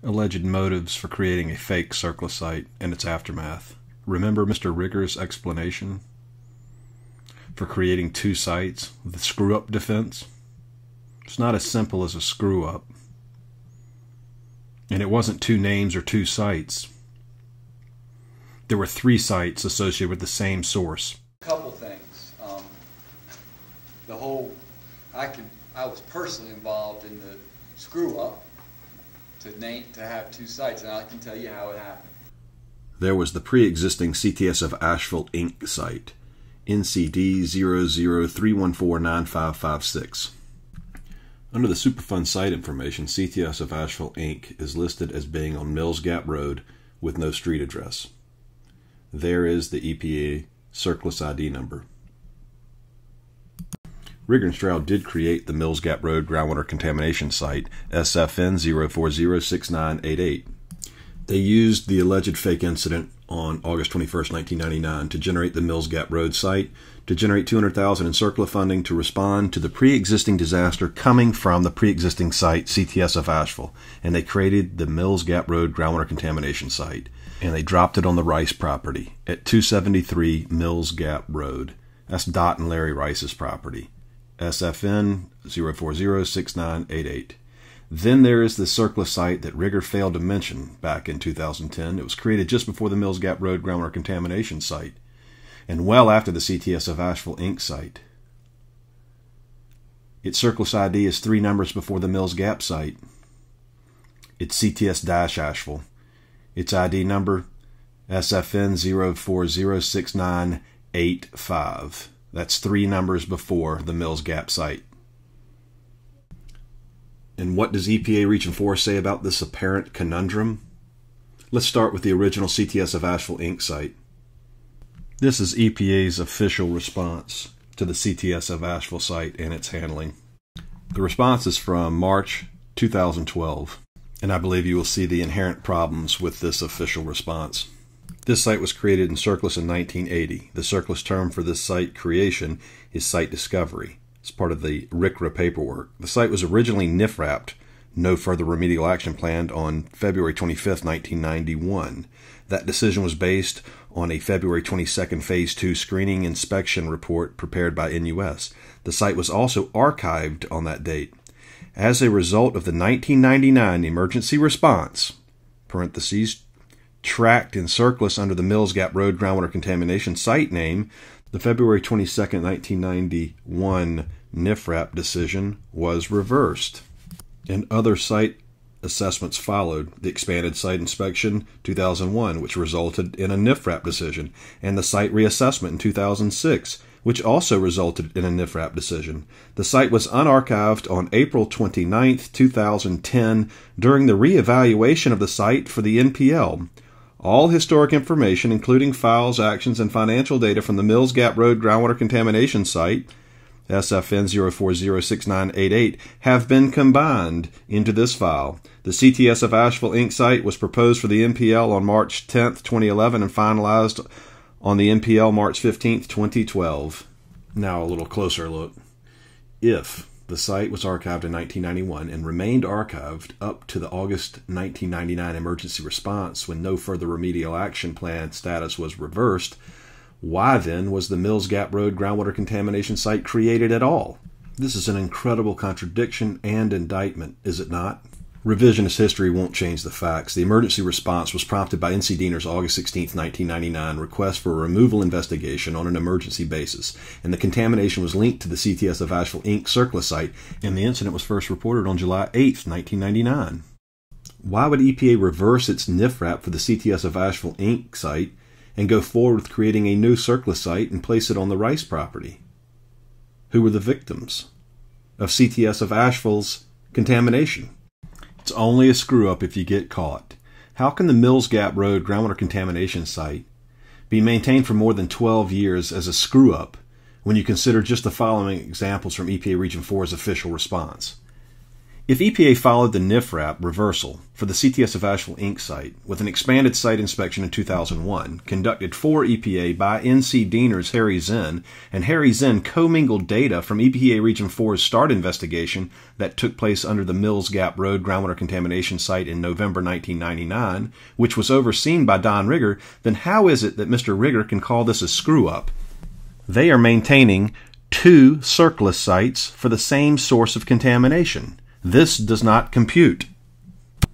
Alleged motives for creating a fake CERCLA site and its aftermath. Remember Mr. Rigger's explanation for creating two sites, the screw-up defense? It's not as simple as a screw-up. And it wasn't two names or two sites. There were three sites associated with the same source. A couple things. I was personally involved in the screw-up to have two sites, and I can tell you how it happened. There was the pre-existing CTS of Asheville Inc. site, NCD 0031495556. Under the Superfund site information, CTS of Asheville Inc. is listed as being on Mills Gap Road with no street address. There is the EPA CERCLIS ID number. Rigger and Stroud did create the Mills Gap Road groundwater contamination site, SFN 0406988. They used the alleged fake incident on August 21st, 1999 to generate the Mills Gap Road site, to generate $200,000 in CERCLA funding to respond to the pre-existing disaster coming from the pre-existing site, CTS of Asheville. And they created the Mills Gap Road groundwater contamination site. And they dropped it on the Rice property at 273 Mills Gap Road. That's Dot and Larry Rice's property. SFN 0406988. Then there is the CERCLA site that Rigger failed to mention back in 2010. It was created just before the Mills Gap Road groundwater contamination site, and well after the CTS of Asheville Inc. site. Its CERCLIS ID is 3 numbers before the Mills Gap site. It's CTS-Asheville. Its ID number, SFN 0406985. That's 3 numbers before the Mills Gap site. And what does EPA Region 4 say about this apparent conundrum? Let's start with the original CTS of Asheville Inc. site. This is EPA's official response to the CTS of Asheville site and its handling. The response is from March 2012, and I believe you will see the inherent problems with this official response. This site was created in CERCLIS in 1980. The CERCLIS term for this site creation is site discovery. It's part of the RCRA paperwork. The site was originally NIFRAP'd, no further remedial action planned, on February 25, 1991. That decision was based on a February 22nd Phase 2 screening inspection report prepared by NUS. The site was also archived on that date. As a result of the 1999 emergency response, parentheses, tracked in CERCLIS under the Mills Gap Road groundwater contamination site name, the February 22, 1991 NIFRAP decision was reversed, and other site assessments followed. The expanded site inspection 2001, which resulted in a NIFRAP decision, and the site reassessment in 2006, which also resulted in a NIFRAP decision. The site was unarchived on April 29, 2010 during the reevaluation of the site for the NPL. All historic information, including files, actions, and financial data from the Mills Gap Road groundwater contamination site, SFN 0406988, have been combined into this file. The CTS of Asheville Inc. site was proposed for the NPL on March 10, 2011, and finalized on the NPL March 15, 2012. Now a little closer look. If the site was archived in 1991 and remained archived up to the August 1999 emergency response when no further remedial action plan status was reversed, why then was the Mills Gap Road groundwater contamination site created at all? This is an incredible contradiction and indictment, is it not? Revisionist history won't change the facts. The emergency response was prompted by NC Diener's August 16, 1999 request for a removal investigation on an emergency basis, and the contamination was linked to the CTS of Asheville Inc. CERCLA site, and the incident was first reported on July 8, 1999. Why would EPA reverse its NIFRAP for the CTS of Asheville Inc. site and go forward with creating a new CERCLA site and place it on the Rice property? Who were the victims of CTS of Asheville's contamination? It's only a screw-up if you get caught. How can the Mills Gap Road groundwater contamination site be maintained for more than 12 years as a screw-up when you consider just the following examples from EPA Region 4's official response? If EPA followed the NIFRAP reversal for the CTS of Asheville Inc. site with an expanded site inspection in 2001, conducted for EPA by NC Diener's Harry Zinn, and Harry Zinn commingled data from EPA Region 4's START investigation that took place under the Mills Gap Road groundwater contamination site in November 1999, which was overseen by Don Rigger, then how is it that Mr. Rigger can call this a screw-up? They are maintaining 2 CERCLIS sites for the same source of contamination. This does not compute.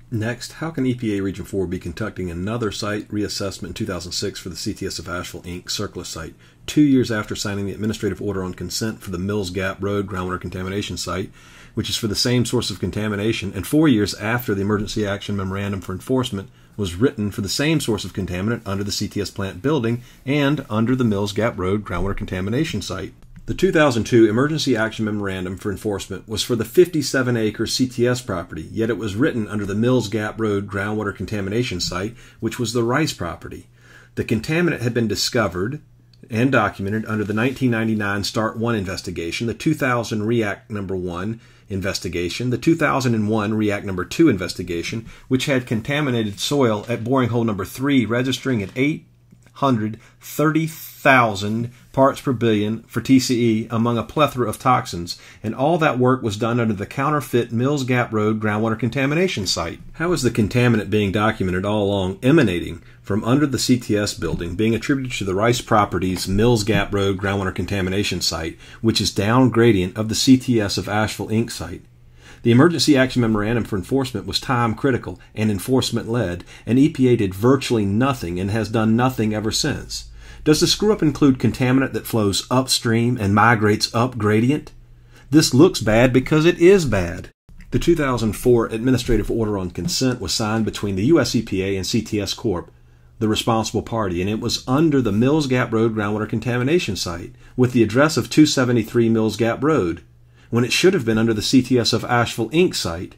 Next, how can EPA Region 4 be conducting another site reassessment in 2006 for the CTS of Asheville Inc. CERCLIS site, 2 years after signing the administrative order on consent for the Mills Gap Road groundwater contamination site, which is for the same source of contamination, and 4 years after the Emergency Action Memorandum for Enforcement was written for the same source of contaminant under the CTS plant building and under the Mills Gap Road groundwater contamination site? The 2002 Emergency Action Memorandum for Enforcement was for the 57-acre CTS property, yet it was written under the Mills Gap Road groundwater contamination site, which was the Rice property. The contaminant had been discovered and documented under the 1999 START 1 investigation, the 2000 REACT No. 1 investigation, the 2001 REACT No. 2 investigation, which had contaminated soil at boring hole No. 3 registering at 830,000 parts per billion for TCE among a plethora of toxins, and all that work was done under the counterfeit Mills Gap Road groundwater contamination site. How is the contaminant being documented all along emanating from under the CTS building being attributed to the Rice Properties Mills Gap Road groundwater contamination site, which is down gradient of the CTS of Asheville Inc. site? The Emergency Action Memorandum for Enforcement was time-critical and enforcement-led, and EPA did virtually nothing and has done nothing ever since. Does the screw-up include contaminant that flows upstream and migrates up gradient? This looks bad because it is bad. The 2004 Administrative Order on Consent was signed between the USEPA and CTS Corp, the responsible party, and it was under the Mills Gap Road groundwater contamination site, with the address of 273 Mills Gap Road, when it should have been under the CTS of Asheville Inc. site,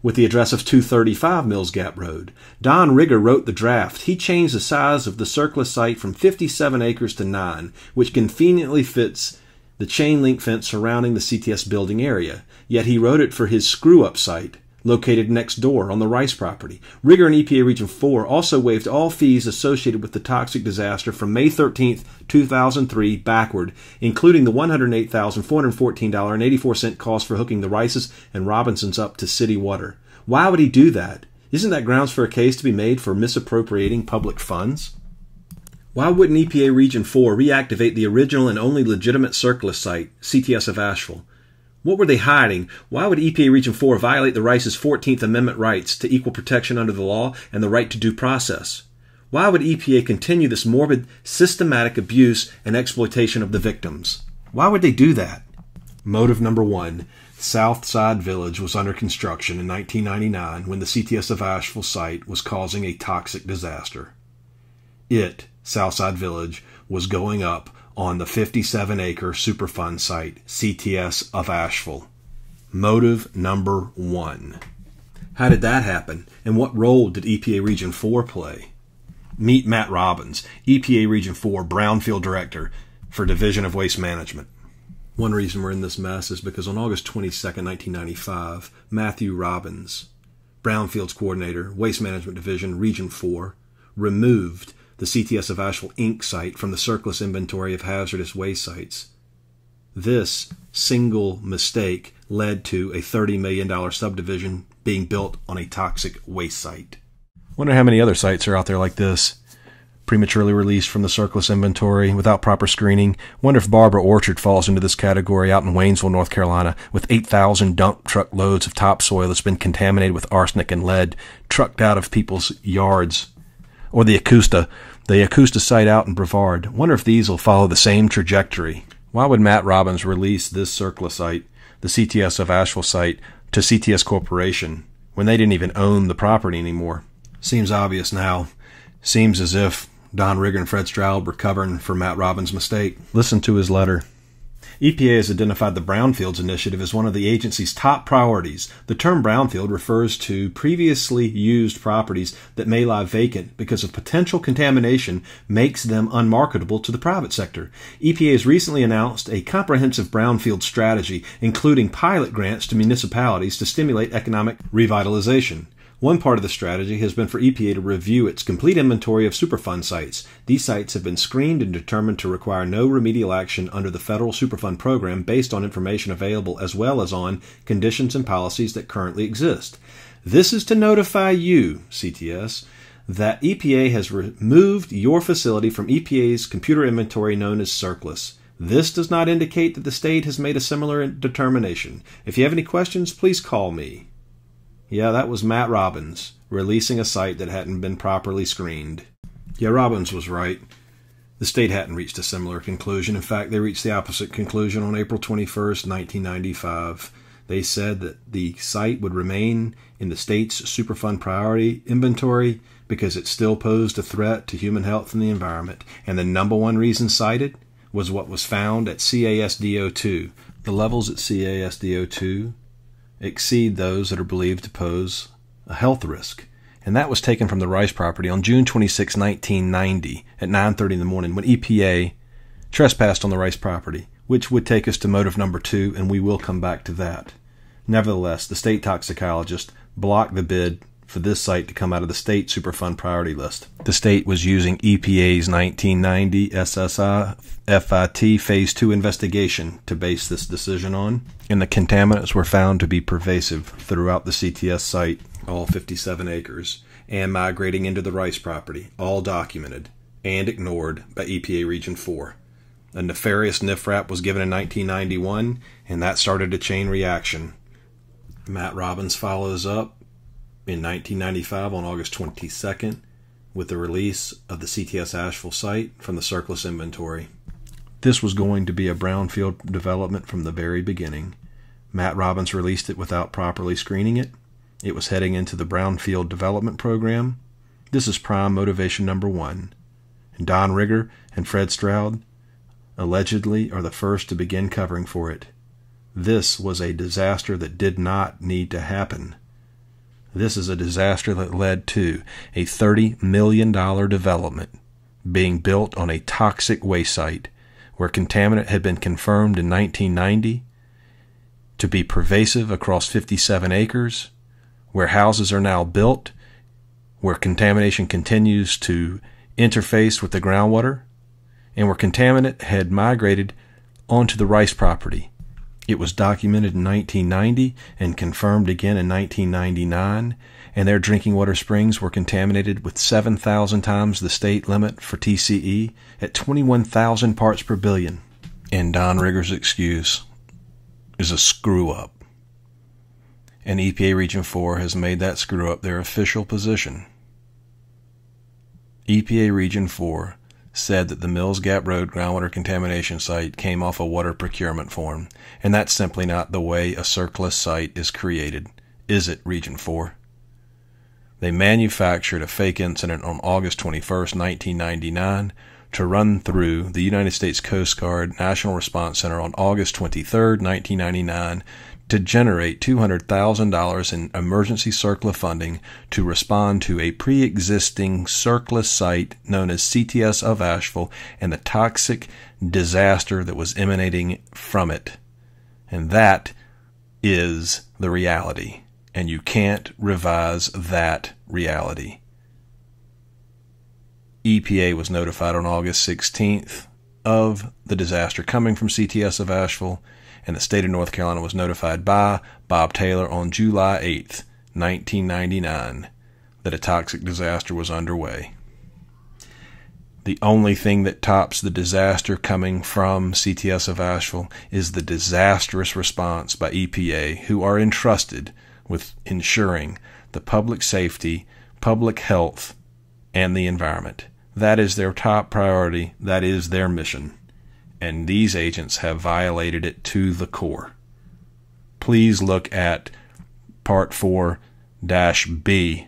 with the address of 235 Mills Gap Road. Don Rigger wrote the draft. He changed the size of the CERCLIS site from 57 acres to 9, which conveniently fits the chain link fence surrounding the CTS building area. Yet he wrote it for his screw-up site, located next door on the Rice property. Rigger and EPA Region 4 also waived all fees associated with the toxic disaster from May 13, 2003 backward, including the $108,414.84 cost for hooking the Rices and Robinsons up to city water. Why would he do that? Isn't that grounds for a case to be made for misappropriating public funds? Why wouldn't EPA Region 4 reactivate the original and only legitimate CERCLIS site, CTS of Asheville? What were they hiding? Why would EPA Region 4 violate the Rice's 14th Amendment rights to equal protection under the law and the right to due process? Why would EPA continue this morbid, systematic abuse and exploitation of the victims? Why would they do that? Motive number 1. Southside Village was under construction in 1999 when the CTS of Asheville site was causing a toxic disaster. Southside Village, was going up on the 57-acre Superfund site, CTS of Asheville. Motive number 1. How did that happen, and what role did EPA Region 4 play? Meet Matt Robbins, EPA Region 4 Brownfield Director for Division of Waste Management. One reason we're in this mess is because on August 22, 1995, Matthew Robbins, Brownfields Coordinator, Waste Management Division, Region 4, removed the CTS of Asheville Inc. site from the CERCLIS inventory of hazardous waste sites. This single mistake led to a $30 million subdivision being built on a toxic waste site. Wonder how many other sites are out there like this. Prematurely released from the CERCLIS inventory without proper screening. Wonder if Barbara Orchard falls into this category out in Waynesville, North Carolina, with 8,000 dump truck loads of topsoil that's been contaminated with arsenic and lead, trucked out of people's yards. Or the Acosta site out in Brevard. Wonder if these will follow the same trajectory. Why would Matt Robbins release this CERCLIS site, the CTS of Asheville site, to CTS Corporation when they didn't even own the property anymore? Seems obvious now. Seems as if Don Rigger and Fred Stroud were covering for Matt Robbins' mistake. Listen to his letter. EPA has identified the Brownfields Initiative as one of the agency's top priorities. The term brownfield refers to previously used properties that may lie vacant because of potential contamination makes them unmarketable to the private sector. EPA has recently announced a comprehensive brownfield strategy, including pilot grants to municipalities to stimulate economic revitalization. One part of the strategy has been for EPA to review its complete inventory of Superfund sites. These sites have been screened and determined to require no remedial action under the federal Superfund program based on information available as well as on conditions and policies that currently exist. This is to notify you, CTS, that EPA has removed your facility from EPA's computer inventory known as CERCLIS. This does not indicate that the state has made a similar determination. If you have any questions, please call me. Yeah, that was Matt Robbins, releasing a site that hadn't been properly screened. Yeah, Robbins was right. The state hadn't reached a similar conclusion. In fact, they reached the opposite conclusion on April 21st, 1995. They said that the site would remain in the state's Superfund priority inventory because it still posed a threat to human health and the environment. And the number one reason cited was what was found at CASDO2. The levels at CASDO2 exceed those that are believed to pose a health risk. And that was taken from the Rice property on June 26, 1990 at 9:30 in the morning when EPA trespassed on the Rice property, which would take us to motive number 2, and we will come back to that. Nevertheless, the state toxicologist blocked the bid for this site to come out of the state Superfund priority list. The state was using EPA's 1990 SSI FIT Phase 2 investigation to base this decision on, and the contaminants were found to be pervasive throughout the CTS site, all 57 acres, and migrating into the Rice property, all documented and ignored by EPA Region 4. A nefarious NIFRAP was given in 1991, and that started a chain reaction. Matt Robbins follows up in 1995 on August 22nd with the release of the CTS Asheville site from the CERCLIS inventory. This was going to be a brownfield development from the very beginning. Matt Robbins released it without properly screening it. It was heading into the brownfield development program. This is prime motivation number 1. And Don Rigger and Fred Stroud allegedly are the first to begin covering for it. This was a disaster that did not need to happen. This is a disaster that led to a $30 million development being built on a toxic waste site where contaminant had been confirmed in 1990 to be pervasive across 57 acres, where houses are now built, where contamination continues to interface with the groundwater, and where contaminant had migrated onto the Rice property. It was documented in 1990 and confirmed again in 1999, and their drinking water springs were contaminated with 7,000 times the state limit for TCE at 21,000 parts per billion. And Don Rigger's excuse is a screw-up. And EPA Region 4 has made that screw-up their official position. EPA Region 4 said that the Mills Gap Road groundwater contamination site came off a water procurement form, and that's simply not the way a CERCLIS site is created, is it, Region 4? They manufactured a fake incident on August 21, 1999, to run through the United States Coast Guard National Response Center on August 23, 1999, to generate $200,000 in emergency CERCLA funding to respond to a pre-existing CERCLIS site known as CTS of Asheville and the toxic disaster that was emanating from it. And that is the reality, and you can't revise that reality. EPA was notified on August 16th of the disaster coming from CTS of Asheville, and the state of North Carolina was notified by Bob Taylor on July 8th, 1999, that a toxic disaster was underway. The only thing that tops the disaster coming from CTS of Asheville is the disastrous response by EPA, who are entrusted with ensuring the public safety, public health, and the environment. That is their top priority. That is their mission. And these agents have violated it to the core. Please look at Part 4-B.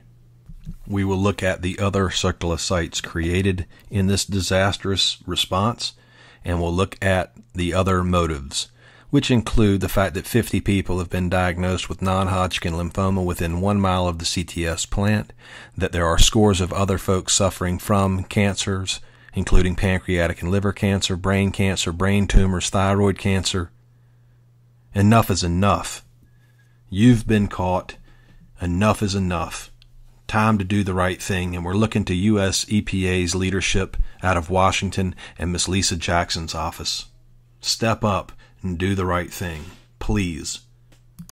We will look at the other CERCLA sites created in this disastrous response, and we'll look at the other motives, which include the fact that 50 people have been diagnosed with non-Hodgkin lymphoma within 1 mile of the CTS plant, that there are scores of other folks suffering from cancers, including pancreatic and liver cancer, brain tumors, thyroid cancer. Enough is enough. You've been caught. Enough is enough. Time to do the right thing, and we're looking to U.S. EPA's leadership out of Washington and Miss Lisa Jackson's office. Step up and do the right thing, please.